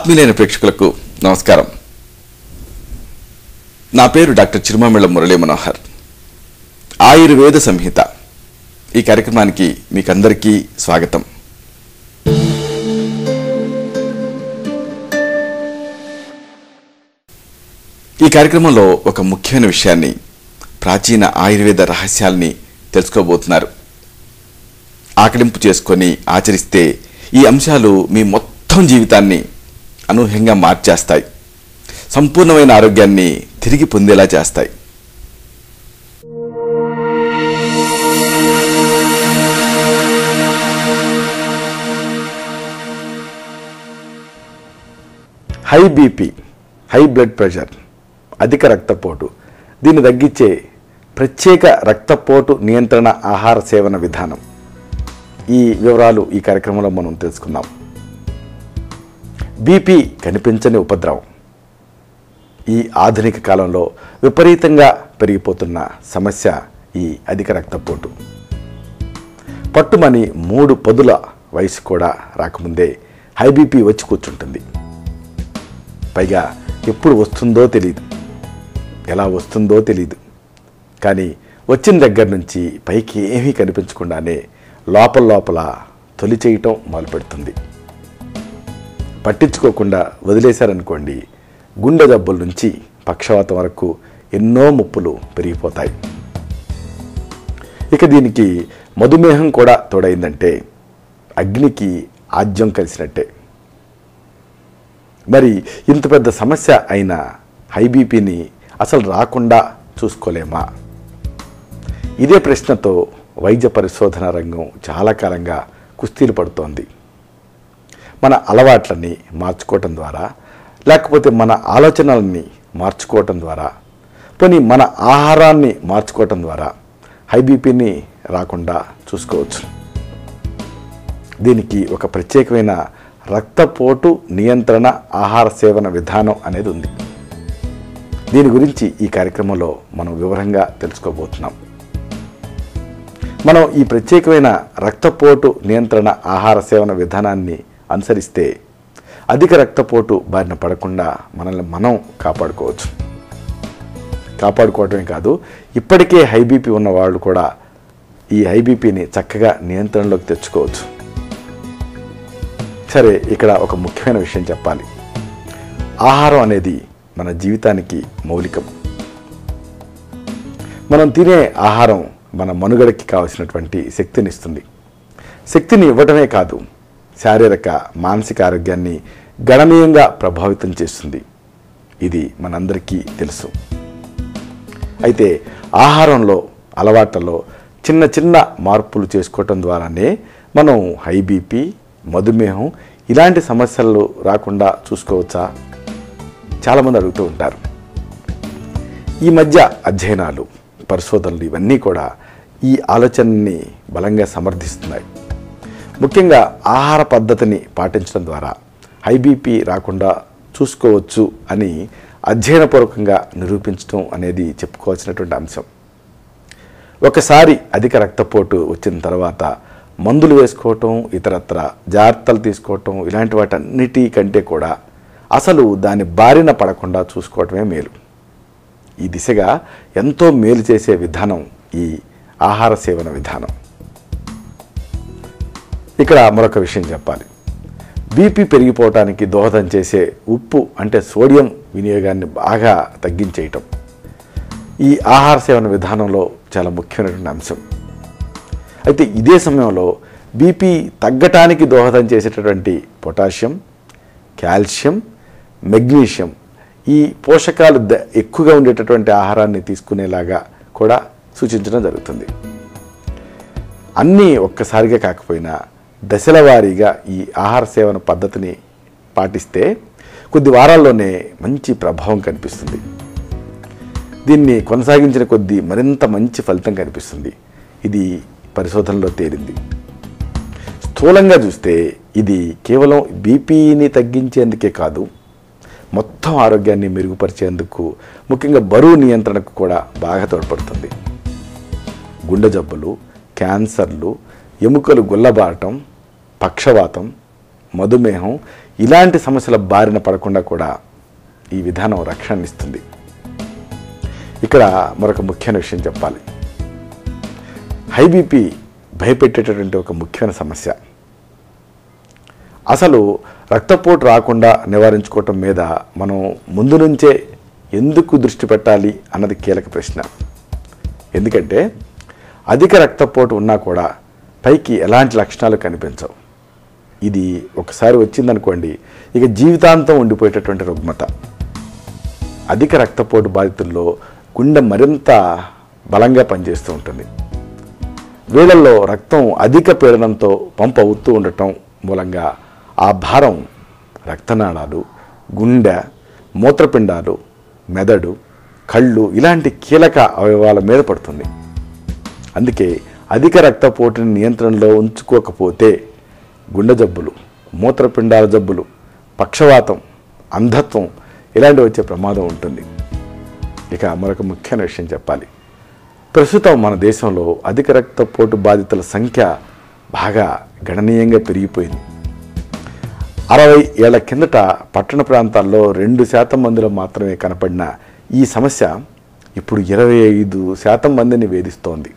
ఆత్మీయులైన ప్రేక్షకులకు నమస్కారం. నా పేరు డాక్టర్ చిరుమామిళ్ళ మురళీ మనోహర్. ఆయుర్వేద సంహిత ఈ కార్యక్రమానికి మీకందరికీ స్వాగతం. ఈ కార్యక్రమంలో ఒక ముఖ్యమైన విషయాన్ని, ప్రాచీన ఆయుర్వేద రహస్యాల్ని తెలుసుకోబోతున్నారు. ఆకలింపు చేసుకొని ఆచరిస్తే ఈ అంశాలు మీ మొత్తం జీవితాన్ని అనూహ్యంగా మార్చేస్తాయి, సంపూర్ణమైన ఆరోగ్యాన్ని తిరిగి పొందేలా చేస్తాయి. High BP, high blood pressure, అధిక రక్తపోటు, దీన్ని తగ్గించే ప్రత్యేక రక్తపోటు నియంత్రణ ఆహార సేవన విధానం, ఈ వివరాలు ఈ కార్యక్రమంలో మనం తెలుసుకుందాం. బీపీ కనిపించని ఉపద్రవం. ఈ ఆధునిక కాలంలో విపరీతంగా పెరిగిపోతున్న సమస్య ఈ అధిక రక్తపోటు. పట్టుమని 3 పదుల వయసు కూడా రాకముందే హై బీపీ వచ్చి కూర్చుంటుంది. పైగా ఎప్పుడు వస్తుందో తెలియదు, ఎలా వస్తుందో తెలియదు. కానీ వచ్చిన దగ్గర నుంచి పైకి ఏమీ కనిపించకుండానే లోపల తొలి చేయటం మొదలుపెడుతుంది. పట్టించుకోకుండా వదిలేశారనుకోండి, గుండె జబ్బుల నుంచి పక్షవాతం వరకు ఎన్నో ముప్పులు పెరిగిపోతాయి. ఇక దీనికి మధుమేహం కూడా తోడైందంటే అగ్నికి ఆజ్యం కలిసినట్టే. మరి ఇంత పెద్ద సమస్య అయిన హై బీపీని అసలు రాకుండా చూసుకోలేమా? ఇదే ప్రశ్నతో వైద్య పరిశోధన రంగం చాలా కాలంగా కుస్తీలు పడుతోంది. మన అలవాట్లని మార్చుకోవటం ద్వారా, లేకపోతే మన ఆలోచనలని మార్చుకోవటం ద్వారా, పోనీ మన ఆహారాన్ని మార్చుకోవటం ద్వారా హై బీపీని రాకుండా చూసుకోవచ్చు. దీనికి ఒక ప్రత్యేకమైన రక్తపోటు నియంత్రణ ఆహార సేవన విధానం అనేది ఉంది. దీని గురించి ఈ కార్యక్రమంలో మనం వివరంగా తెలుసుకోబోతున్నాం. మనం ఈ ప్రత్యేకమైన రక్తపోటు నియంత్రణ ఆహార సేవన విధానాన్ని అనుసరిస్తే అధిక రక్తపోటు బారిన పడకుండా మనల్ని మనం కాపాడుకోవచ్చు. కాపాడుకోవటమే కాదు, ఇప్పటికే హై బీపీ ఉన్న వాళ్ళు కూడా ఈ హై బీపీని చక్కగా నియంత్రణలోకి తెచ్చుకోవచ్చు. సరే, ఇక్కడ ఒక ముఖ్యమైన విషయం చెప్పాలి. ఆహారం అనేది మన జీవితానికి మౌలికం. మనం తినే ఆహారం మన మనుగడకి కావలసినటువంటి శక్తిని ఇస్తుంది. శక్తిని ఇవ్వటమే కాదు, శారీరక మానసిక ఆరోగ్యాన్ని గణనీయంగా ప్రభావితం చేస్తుంది. ఇది మనందరికీ తెలుసు. అయితే ఆహారంలో, అలవాట్లలో చిన్న చిన్న మార్పులు చేసుకోవటం ద్వారానే మనం హై బీపీ, మధుమేహం ఇలాంటి సమస్యలు రాకుండా చూసుకోవచ్చా? చాలామంది అడుగుతూ ఉంటారు. ఈ మధ్య అధ్యయనాలు, పరిశోధనలు ఇవన్నీ కూడా ఈ ఆలోచనని బలంగా సమర్థిస్తున్నాయి. ముఖ్యంగా ఆహార పద్ధతిని పాటించడం ద్వారా హై బీపీ రాకుండా చూసుకోవచ్చు అని అధ్యయనపూర్వకంగా నిరూపించడం అనేది చెప్పుకోవాల్సినటువంటి అంశం. ఒకసారి అధిక రక్తపోటు వచ్చిన తర్వాత మందులు వేసుకోవటం, ఇతరత్ర జాగ్రత్తలు తీసుకోవటం, ఇలాంటి వాటన్నిటి కంటే కూడా అసలు దాని బారిన పడకుండా చూసుకోవటమే మేలు. ఈ దిశగా ఎంతో మేలు చేసే విధానం ఈ ఆహార సేవన విధానం. ఇక్కడ మరొక విషయం చెప్పాలి. బీపీ పెరిగిపోవటానికి దోహదం చేసే ఉప్పు అంటే సోడియం వినియోగాన్ని బాగా తగ్గించేయటం ఈ ఆహార సేవన విధానంలో చాలా ముఖ్యమైనటువంటి అంశం. అయితే ఇదే సమయంలో బీపీ తగ్గటానికి దోహదం చేసేటటువంటి పొటాషియం, కాల్షియం, మెగ్నీషియం ఈ పోషకాలు ఎక్కువగా ఉండేటటువంటి ఆహారాన్ని తీసుకునేలాగా కూడా సూచించడం జరుగుతుంది. అన్నీ ఒక్కసారిగా కాకపోయినా దశల వారీగా ఈ ఆహార సేవన పద్ధతిని పాటిస్తే కొద్ది వారాల్లోనే మంచి ప్రభావం కనిపిస్తుంది. దీన్ని కొనసాగించిన కొద్దీ మరింత మంచి ఫలితం కనిపిస్తుంది. ఇది పరిశోధనలో తేలింది. స్థూలంగా చూస్తే ఇది కేవలం బీపీని తగ్గించేందుకే కాదు, మొత్తం ఆరోగ్యాన్ని మెరుగుపరిచేందుకు, ముఖ్యంగా బరువు నియంత్రణకు కూడా బాగా తోడ్పడుతుంది. గుండె జబ్బులు, క్యాన్సర్లు, ఎముకలు గుల్లబారటం, పక్షవాతం, మధుమేహం ఇలాంటి సమస్యల బారిన పడకుండా కూడా ఈ విధానం రక్షణ ఇస్తుంది. ఇక్కడ మరొక ముఖ్యమైన విషయం చెప్పాలి. హై బీపీ భయపెట్టేటటువంటి ఒక ముఖ్యమైన సమస్య. అసలు రక్తపోటు రాకుండా నివారించుకోవటం మీద మనం ముందు నుంచే ఎందుకు దృష్టి పెట్టాలి అన్నది కీలక ప్రశ్న. ఎందుకంటే అధిక రక్తపోటు ఉన్నా కూడా పైకి ఎలాంటి లక్షణాలు కనిపించవు. ఇది ఒకసారి వచ్చిందనుకోండి, ఇక జీవితాంతం ఉండిపోయేటటువంటి రుగ్మత. అధిక రక్తపోటు బాధితుల్లో గుండె మరింత బలంగా పనిచేస్తూ ఉంటుంది. వీళ్ళల్లో రక్తం అధిక పీడనంతో పంప్ అవుతూ ఉండటం మూలంగా ఆ భారం రక్తనాళాలు, గుండె, మూత్రపిండాలు, మెదడు, కళ్ళు ఇలాంటి కీలక అవయవాల మీద పడుతుంది. అందుకే అధిక రక్తపోటుని నియంత్రణలో ఉంచుకోకపోతే గుండె జబ్బులు, మూత్రపిండాల జబ్బులు, పక్షవాతం, అంధత్వం ఇలాంటివి వచ్చే ప్రమాదం ఉంటుంది. ఇక మరొక ముఖ్యమైన విషయం చెప్పాలి. ప్రస్తుతం మన దేశంలో అధిక రక్తపోటు బాధితుల సంఖ్య బాగా గణనీయంగా పెరిగిపోయింది. 60 ఏళ్ల కిందట పట్టణ ప్రాంతాల్లో 2% మందిలో మాత్రమే కనపడిన ఈ సమస్య ఇప్పుడు 25% మందిని వేధిస్తోంది.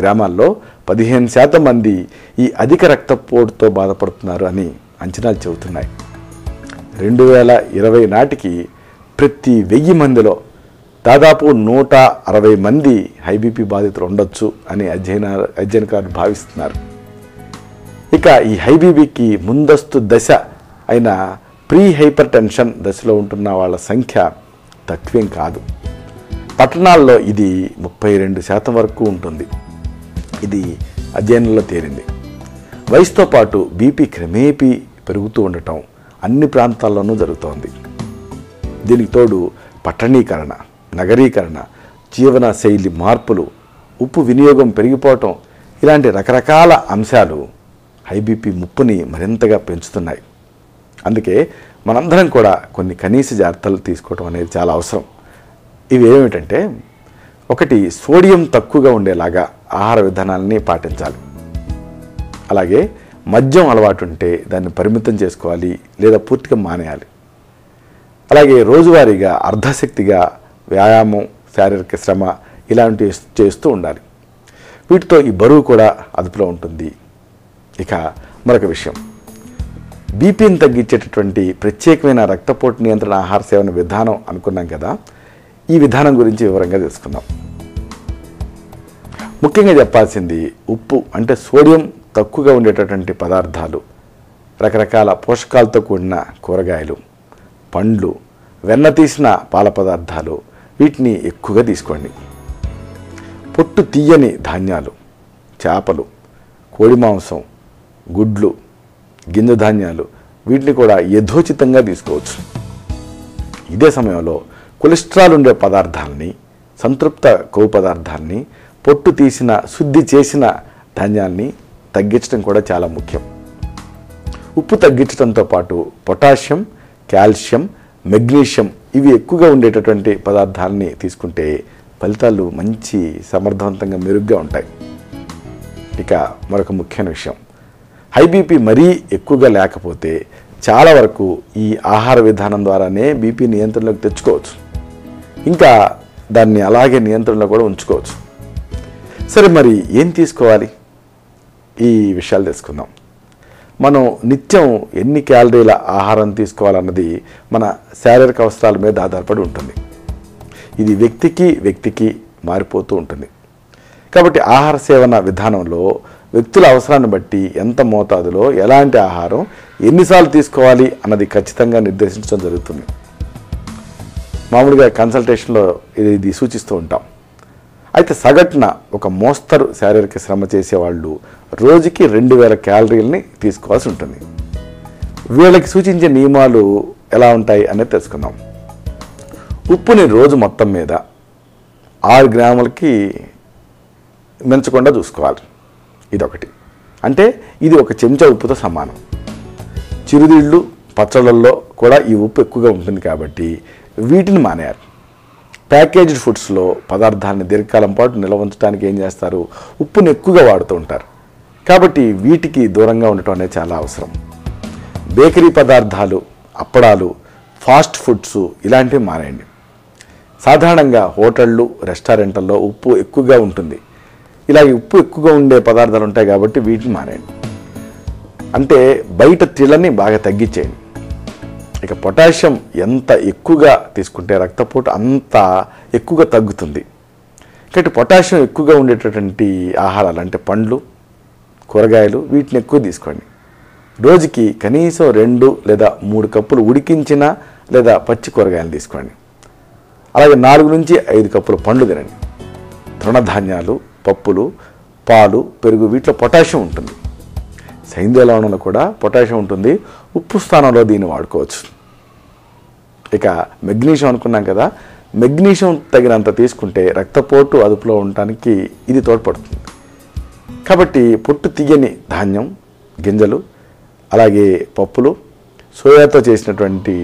గ్రామాల్లో 15% మంది ఈ అధిక రక్తపోటుతో బాధపడుతున్నారు అని అంచనాలు చెబుతున్నాయి. 2020 నాటికి ప్రతి 1000 మందిలో దాదాపు 160 మంది హై బీపీ బాధితులు ఉండొచ్చు అని అధ్యయనకారులు భావిస్తున్నారు. ఇక ఈ హై బీపీకి ముందస్తు దశ అయిన ప్రీ హైపర్ టెన్షన్ దశలో ఉంటున్న వాళ్ళ సంఖ్య తక్కువేం కాదు. పట్టణాల్లో ఇది 32% వరకు ఉంటుంది. ఇది అధ్యయనంలో తేలింది. వయసుతో పాటు బీపీ క్రమేపీ పెరుగుతూ ఉండటం అన్ని ప్రాంతాల్లోనూ జరుగుతోంది. దీనికి తోడు పట్టణీకరణ, నగరీకరణ, జీవన శైలి మార్పులు, ఉప్పు వినియోగం పెరిగిపోవటం ఇలాంటి రకరకాల అంశాలు హై బీపీ ముప్పుని మరింతగా పెంచుతున్నాయి. అందుకే మనందరం కూడా కొన్ని కనీస జాగ్రత్తలు తీసుకోవడం అనేది చాలా అవసరం. ఇవి ఏమిటంటే, ఒకటి, సోడియం తక్కువగా ఉండేలాగా ఆహార విధానాలని పాటించాలి. అలాగే మద్యం అలవాటు ఉంటే దాన్ని పరిమితం చేసుకోవాలి లేదా పూర్తిగా మానేయాలి. అలాగే రోజువారీగా అర్ధశక్తిగా వ్యాయామం, శారీరక శ్రమ ఇలాంటివి చేస్తూ ఉండాలి. వీటితో ఈ బరువు కూడా అదుపులో ఉంటుంది. ఇక మరొక విషయం, బీపీని తగ్గించేటటువంటి ప్రత్యేకమైన రక్తపోటు నియంత్రణ ఆహార సేవన విధానం అనుకున్నాం కదా, ఈ విధానం గురించి వివరంగా తెలుసుకుందాం. ముఖ్యంగా చెప్పాల్సింది ఉప్పు అంటే సోడియం తక్కువగా ఉండేటటువంటి పదార్థాలు, రకరకాల పోషకాలతో కూడిన కూరగాయలు, పండ్లు, వెన్న తీసిన పాల పదార్థాలు వీటిని ఎక్కువగా తీసుకోండి. పొట్టు తీయని ధాన్యాలు, చేపలు, కోడి మాంసం, గుడ్లు, గింజ ధాన్యాలు వీటిని కూడా యథోచితంగా తీసుకోవచ్చు. ఇదే సమయంలో కొలెస్ట్రాల్ ఉండే పదార్థాలని, సంతృప్త కొవ్వు పదార్థాలని, పొట్టు తీసిన శుద్ధి చేసిన ధాన్యాల్ని తగ్గించడం కూడా చాలా ముఖ్యం. ఉప్పు తగ్గించడంతో పాటు పొటాషియం, కాల్షియం, మెగ్నీషియం ఇవి ఎక్కువగా ఉండేటటువంటి పదార్థాలని తీసుకుంటే ఫలితాలు మంచి సమర్థవంతంగా మెరుగ్గా ఉంటాయి. ఇక మరొక ముఖ్యమైన విషయం, హై బీపీ మరీ ఎక్కువగా లేకపోతే చాలా వరకు ఈ ఆహార విధానం ద్వారానే బీపీ నియంత్రణలోకి తెచ్చుకోవచ్చు. ఇంకా దాన్ని అలాగే నియంత్రణలో కూడా ఉంచుకోవచ్చు. సరే, మరి ఏం తీసుకోవాలి? ఈ విషయాలు తెలుసుకుందాం. మనం నిత్యం ఎన్ని క్యాలరీల ఆహారం తీసుకోవాలన్నది మన శారీరక అవసరాల మీద ఆధారపడి ఉంటుంది. ఇది వ్యక్తికి మారిపోతూ ఉంటుంది. కాబట్టి ఆహార సేవన విధానంలో వ్యక్తుల అవసరాన్ని బట్టి ఎంత మోతాదులో ఎలాంటి ఆహారం ఎన్నిసార్లు తీసుకోవాలి అన్నది ఖచ్చితంగా నిర్దేశించడం జరుగుతుంది. మామూలుగా కన్సల్టేషన్లో ఇది సూచిస్తూ ఉంటాం. అయితే సగటున ఒక మోస్తరు శారీరక శ్రమ చేసేవాళ్ళు రోజుకి 2000 క్యాలరీలని తీసుకోవాల్సి ఉంటుంది. వీళ్ళకి సూచించే నియమాలు ఎలా ఉంటాయి అనేది తెలుసుకుందాం. ఉప్పుని రోజు మొత్తం మీద 6 గ్రాములకి మించకుండా చూసుకోవాలి. ఇదొకటి. అంటే ఇది 1 చెంచా ఉప్పుతో సమానం. చిరుతిళ్ళు, పచ్చళ్ళల్లో కూడా ఈ ఉప్పు ఎక్కువగా ఉంటుంది కాబట్టి వీటిని మానేయాలి. ప్యాకేజ్డ్ ఫుడ్స్లో పదార్థాలను దీర్ఘకాలం పాటు నిల్వ ఉంచడానికి ఏం చేస్తారు? ఉప్పుని ఎక్కువగా వాడుతూ ఉంటారు. కాబట్టి వీటికి దూరంగా ఉండటం అనేది చాలా అవసరం. బేకరీ పదార్థాలు, అప్పడాలు, ఫాస్ట్ ఫుడ్స్ ఇలాంటివి మానేయండి. సాధారణంగా హోటళ్ళు, రెస్టారెంట్లలో ఉప్పు ఎక్కువగా ఉంటుంది. ఇలాగ ఉప్పు ఎక్కువగా ఉండే పదార్థాలు ఉంటాయి కాబట్టి వీటిని మానేయండి. అంటే బయట తిళ్ళని బాగా తగ్గించేయండి. ఇక పొటాషియం ఎంత ఎక్కువగా తీసుకుంటే రక్తపోటు అంత ఎక్కువగా తగ్గుతుంది. కాబట్టి పొటాషియం ఎక్కువగా ఉండేటటువంటి ఆహారాలు అంటే పండ్లు, కూరగాయలు వీటిని ఎక్కువ తీసుకోండి. రోజుకి కనీసం 2 లేదా 3 కప్పులు ఉడికించిన లేదా పచ్చి కూరగాయలు తీసుకోండి. అలాగే 4 నుంచి 5 కప్పులు పండ్లు తినండి. తృణధాన్యాలు, పప్పులు, పాలు, పెరుగు వీటిలో పొటాషియం ఉంటుంది. సేంద్రియ లవణంలో కూడా పొటాషియం ఉంటుంది. ఉప్పు స్థానంలో దీన్ని వాడుకోవచ్చు. ఇక మెగ్నీషియం అనుకున్నాం కదా, మెగ్నీషియం తగినంత తీసుకుంటే రక్తపోటు అదుపులో ఉండటానికి ఇది తోడ్పడుతుంది. కాబట్టి పొట్టు తీయని ధాన్యం, గింజలు, అలాగే పప్పులు, సోయాతో చేసినటువంటి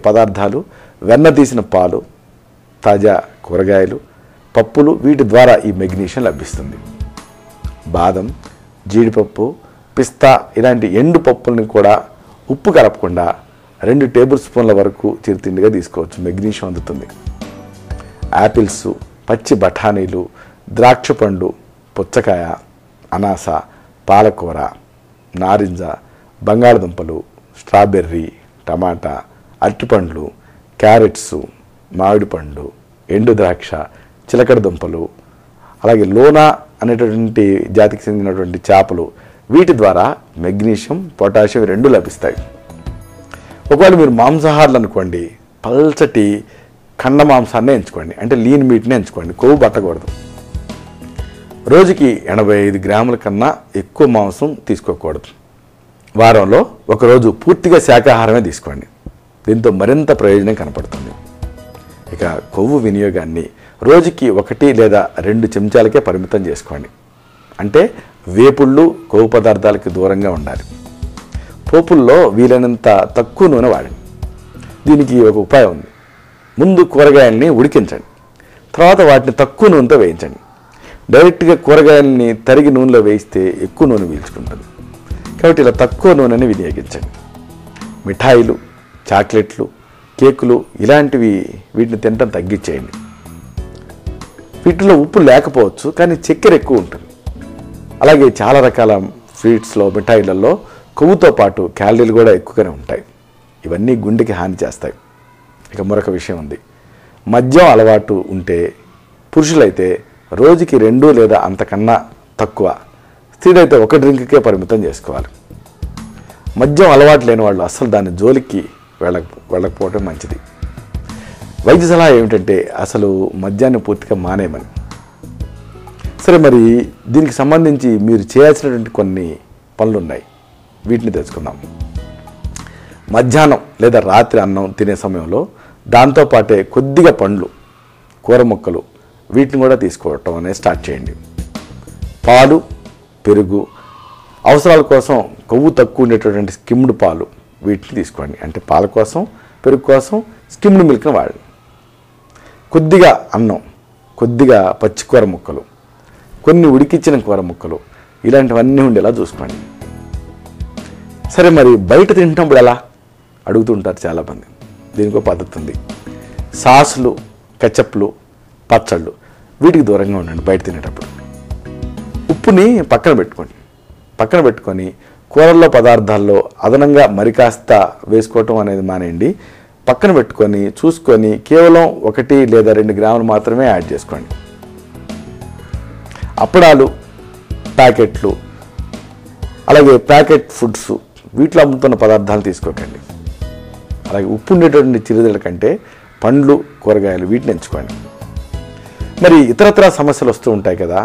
పదార్థాలు, వెన్న తీసిన పాలు, తాజా కూరగాయలు, పప్పులు వీటి ద్వారా ఈ మెగ్నీషియం లభిస్తుంది. బాదం, జీడిపప్పు, పిస్తా ఇలాంటి ఎండు పప్పుల్ని కూడా ఉప్పు కలపకుండా 2 టేబుల్ స్పూన్ల వరకు చిరుతిండిగా తీసుకోవచ్చు. మెగ్నీషియం అందుతుంది. యాపిల్స్, పచ్చి బఠానీలు, ద్రాక్ష పండు, పుచ్చకాయ, అనాస, పాలకూర, నారింజ, బంగాళదుంపలు, స్ట్రాబెర్రీ, టమాటా, అరటిపండ్లు, క్యారెట్స్, మామిడి పండు, ఎండు ద్రాక్ష, చిలకడ దుంపలు, అలాగే లోనా అనేటటువంటి జాతికి చెందినటువంటి చేపలు వీటి ద్వారా మెగ్నీషియం, పొటాషియం 2 లభిస్తాయి. ఒకవేళ మీరు మాంసాహారులు అనుకోండి, పల్చటి కండ మాంసాన్ని ఎంచుకోండి. అంటే లీన్ మీట్ని ఎంచుకోండి. కొవ్వు పట్టకూడదు. రోజుకి 85 గ్రాముల కన్నా ఎక్కువ మాంసం తీసుకోకూడదు. వారంలో ఒకరోజు పూర్తిగా శాకాహారమే తీసుకోండి. దీంతో మరింత ప్రయోజనం కనపడుతుంది. ఇక కొవ్వు వినియోగాన్ని రోజుకి 1 లేదా 2 చెంచాలకే పరిమితం చేసుకోండి. అంటే వేపుళ్ళు, కొవ్వు పదార్థాలకి దూరంగా ఉండాలి. పోపుల్లో వీలైనంత తక్కువ నూనె వాడండి. దీనికి ఒక ఉపాయం ఉంది. ముందు కూరగాయల్ని ఉడికించండి, తర్వాత వాటిని తక్కువ నూనెతో వేయించండి. డైరెక్ట్గా కూరగాయలని తరిగి నూనెలో వేయిస్తే ఎక్కువ నూనె పీల్చుకుంటుంది. కాబట్టి ఇలా తక్కువ నూనెని వినియోగించండి. మిఠాయిలు, చాక్లెట్లు, కేకులు ఇలాంటివి వీటిని తినడం తగ్గించేయండి. వీటిలో ఉప్పు లేకపోవచ్చు, కానీ చక్కెర ఎక్కువ ఉంటుంది. అలాగే చాలా రకాల స్వీట్స్లో, మిఠాయిలలో కొవ్వుతో పాటు క్యాలరీలు కూడా ఎక్కువగానే ఉంటాయి. ఇవన్నీ గుండెకి హాని చేస్తాయి. ఇక మరొక విషయం ఉంది. మద్యం అలవాటు ఉంటే పురుషులైతే రోజుకి 2 లేదా అంతకన్నా తక్కువ, స్త్రీలైతే 1 డ్రింక్కే పరిమితం చేసుకోవాలి. మద్యం అలవాటు లేని వాళ్ళు అసలు దాని జోలికి వెళ్ళకపోవటం మంచిది. వైద్య సలహా ఏమిటంటే అసలు మద్యాన్ని పూర్తిగా మానేయమని. సరే, మరి దీనికి సంబంధించి మీరు చేయాల్సినటువంటి కొన్ని పనులు ఉన్నాయి. వీటిని తెలుసుకుందాం. మధ్యాహ్నం లేదా రాత్రి అన్నం తినే సమయంలో దాంతోపాటే కొద్దిగా పండ్లు, కూర ముక్కలు వీటిని కూడా తీసుకోవటం అనేది స్టార్ట్ చేయండి. పాలు, పెరుగు, అవసరాల కోసం కొవ్వు తక్కువ ఉండేటటువంటి స్కిమ్డ్ పాలు వీటిని తీసుకోండి. అంటే పాల కోసం, పెరుగు కోసం స్కిమ్డ్ మిల్క్ని వాడండి. కొద్దిగా అన్నం, కొద్దిగా పచ్చి కూర ముక్కలు, కొన్ని ఉడికించిన కూర ముక్కలు ఇలాంటివన్నీ ఉండేలా చూసుకోండి. సరే, మరి బయట తింటున్నప్పుడు ఎలా అడుగుతుంటారు చాలామంది. దీనికి పద్ధతి ఉంది. సాసులు, కెచప్లు, పచ్చళ్ళు వీటికి దూరంగా ఉండండి బయట తినేటప్పుడు. ఉప్పుని పక్కన పెట్టుకొని కూరల్లో, పదార్థాల్లో అదనంగా మరి కాస్త వేసుకోవటం అనేది మానేయండి. పక్కన పెట్టుకొని చూసుకొని కేవలం 1 లేదా 2 గ్రాములు మాత్రమే యాడ్ చేసుకోండి. అప్పడాలు, ప్యాకెట్లు, అలాగే ప్యాకెట్ ఫుడ్స్ వీటిలో అమ్ముతున్న పదార్థాలు తీసుకోకండి. అలాగే ఉప్పు ఉండేటువంటి చిరుతిళ్ళ కంటే పండ్లు, కూరగాయలు వీటిని ఎంచుకోండి. మరి ఇతరత్ర సమస్యలు వస్తూ ఉంటాయి కదా,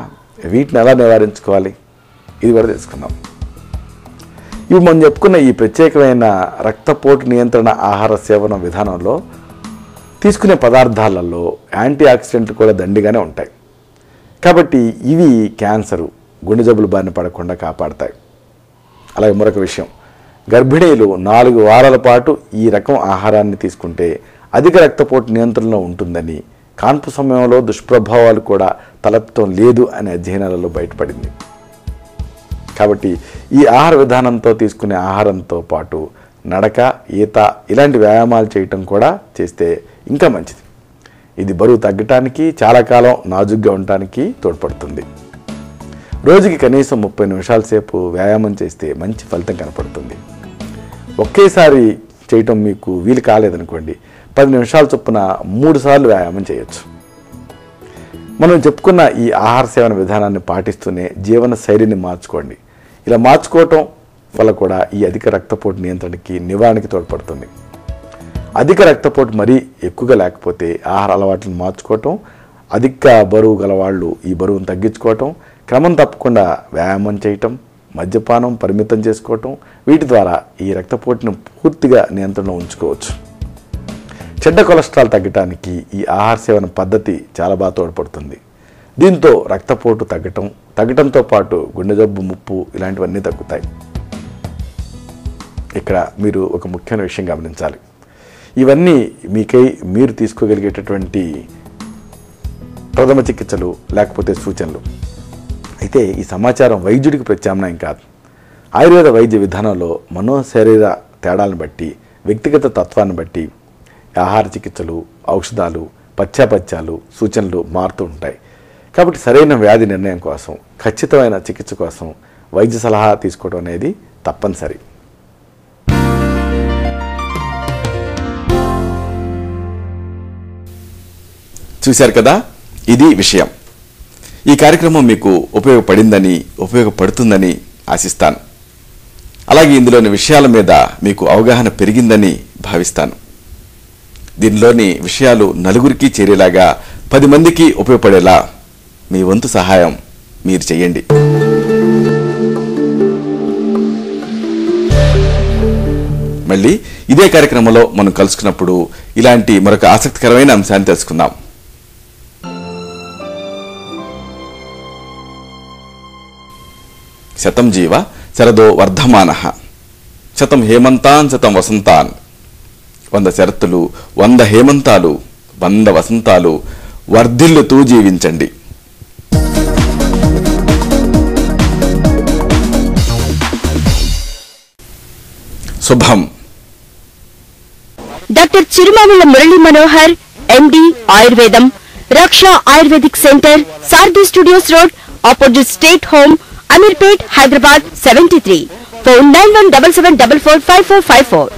వీటిని ఎలా నివారించుకోవాలి ఇది కూడా తెలుసుకుందాం. ఇవి మనం చెప్పుకున్న ఈ ప్రత్యేకమైన రక్తపోటు నియంత్రణ ఆహార సేవన విధానంలో తీసుకునే పదార్థాలలో యాంటీ ఆక్సిడెంట్లు కూడా దండిగానే ఉంటాయి. కాబట్టి ఇవి క్యాన్సరు, గుండె జబ్బులు బారిన పడకుండా కాపాడతాయి. అలాగే మరొక విషయం, గర్భిణీలు 4 వారాల పాటు ఈ రకం ఆహారాన్ని తీసుకుంటే అధిక రక్తపోటు నియంత్రణలో ఉంటుందని, కాన్పు సమయంలో దుష్ప్రభావాలు కూడా తలెత్తడం లేదు అనే అధ్యయనాలలో బయటపడింది. కాబట్టి ఈ ఆహార విధానంతో తీసుకునే ఆహారంతో పాటు నడక, ఈత ఇలాంటి వ్యాయామాలు చేయటం కూడా చేస్తే ఇంకా మంచిది. ఇది బరువు తగ్గటానికి, చాలా కాలం నాజుగ్గా ఉండటానికి తోడ్పడుతుంది. రోజుకి కనీసం 30 నిమిషాల సేపు వ్యాయామం చేస్తే మంచి ఫలితం కనపడుతుంది. ఒకేసారి చేయటం మీకు వీలు కాలేదనుకోండి, 10 నిమిషాల చొప్పున 3 సార్లు వ్యాయామం చేయొచ్చు. మనం చెప్పుకున్న ఈ ఆహార సేవన విధానాన్ని పాటిస్తూనే జీవన శైలిని మార్చుకోండి. ఇలా మార్చుకోవటం వల్ల కూడా ఈ అధిక రక్తపోటు నివారణకి తోడ్పడుతుంది. అధిక రక్తపోటు మరీ ఎక్కువగా లేకపోతే ఆహార అలవాట్లను మార్చుకోవటం, అధిక బరువు గలవాళ్ళు ఈ బరువును తగ్గించుకోవటం, క్రమం తప్పకుండా వ్యాయామం చేయటం, మద్యపానం పరిమితం చేసుకోవటం, వీటి ద్వారా ఈ రక్తపోటును పూర్తిగా నియంత్రణలో ఉంచుకోవచ్చు. చెడ్డ కొలెస్ట్రాల్ తగ్గటానికి ఈ ఆహార సేవన పద్ధతి చాలా బాగా తోడ్పడుతుంది. దీంతో రక్తపోటు తగ్గటంతో పాటు గుండె జబ్బు ముప్పు ఇలాంటివన్నీ తగ్గుతాయి. ఇక్కడ మీరు ఒక ముఖ్యమైన విషయం గమనించాలి. ఇవన్నీ మీకై మీరు తీసుకోగలిగేటటువంటి ప్రథమ చికిత్సలు లేకపోతే సూచనలు. అయితే ఈ సమాచారం వైద్యుడికి ప్రత్యామ్నాయం కాదు. ఆయుర్వేద వైద్య విధానంలో మనోశరీర తేడాలను బట్టి, వ్యక్తిగత తత్వాన్ని బట్టి ఆహార చికిత్సలు, ఔషధాలు, పథ్యాలు, సూచనలు మారుతూ ఉంటాయి. కాబట్టి సరైన వ్యాధి నిర్ణయం కోసం, ఖచ్చితమైన చికిత్స కోసం వైద్య సలహా తీసుకోవడం అనేది తప్పనిసరి. చూశారు కదా, ఇది విషయం. ఈ కార్యక్రమం మీకు ఉపయోగపడుతుందని ఆశిస్తాను. అలాగే ఇందులోని విషయాల మీద మీకు అవగాహన పెరిగిందని భావిస్తాను. దీనిలోని విషయాలు నలుగురికి చేరేలాగా, 10 మందికి ఉపయోగపడేలా మీ వంతు సహాయం మీరు చేయండి. మళ్ళీ ఇదే కార్యక్రమంలో మనం కలుసుకున్నప్పుడు ఇలాంటి మరొక ఆసక్తికరమైన అంశాన్ని తెలుసుకుందాం. శతం జీవ శరదో వర్ధమానః, శతం హేమంతాన్ శతం వసంతాన్. 100 శరత్తులు, 100 హేమంతాలు, 100 వసంతాలు వర్ధిల్లుతూ జీవించండి. శుభం. డాక్టర్ చిరుమామిళ్ళ మురళీ మనోహర్, ఎండి, ఆయుర్వేదం, Raksha Ayurvedic centre, Saradhi studios road, opposite state home, Ameerpet, Hyderabad 73. Phone 9177445454.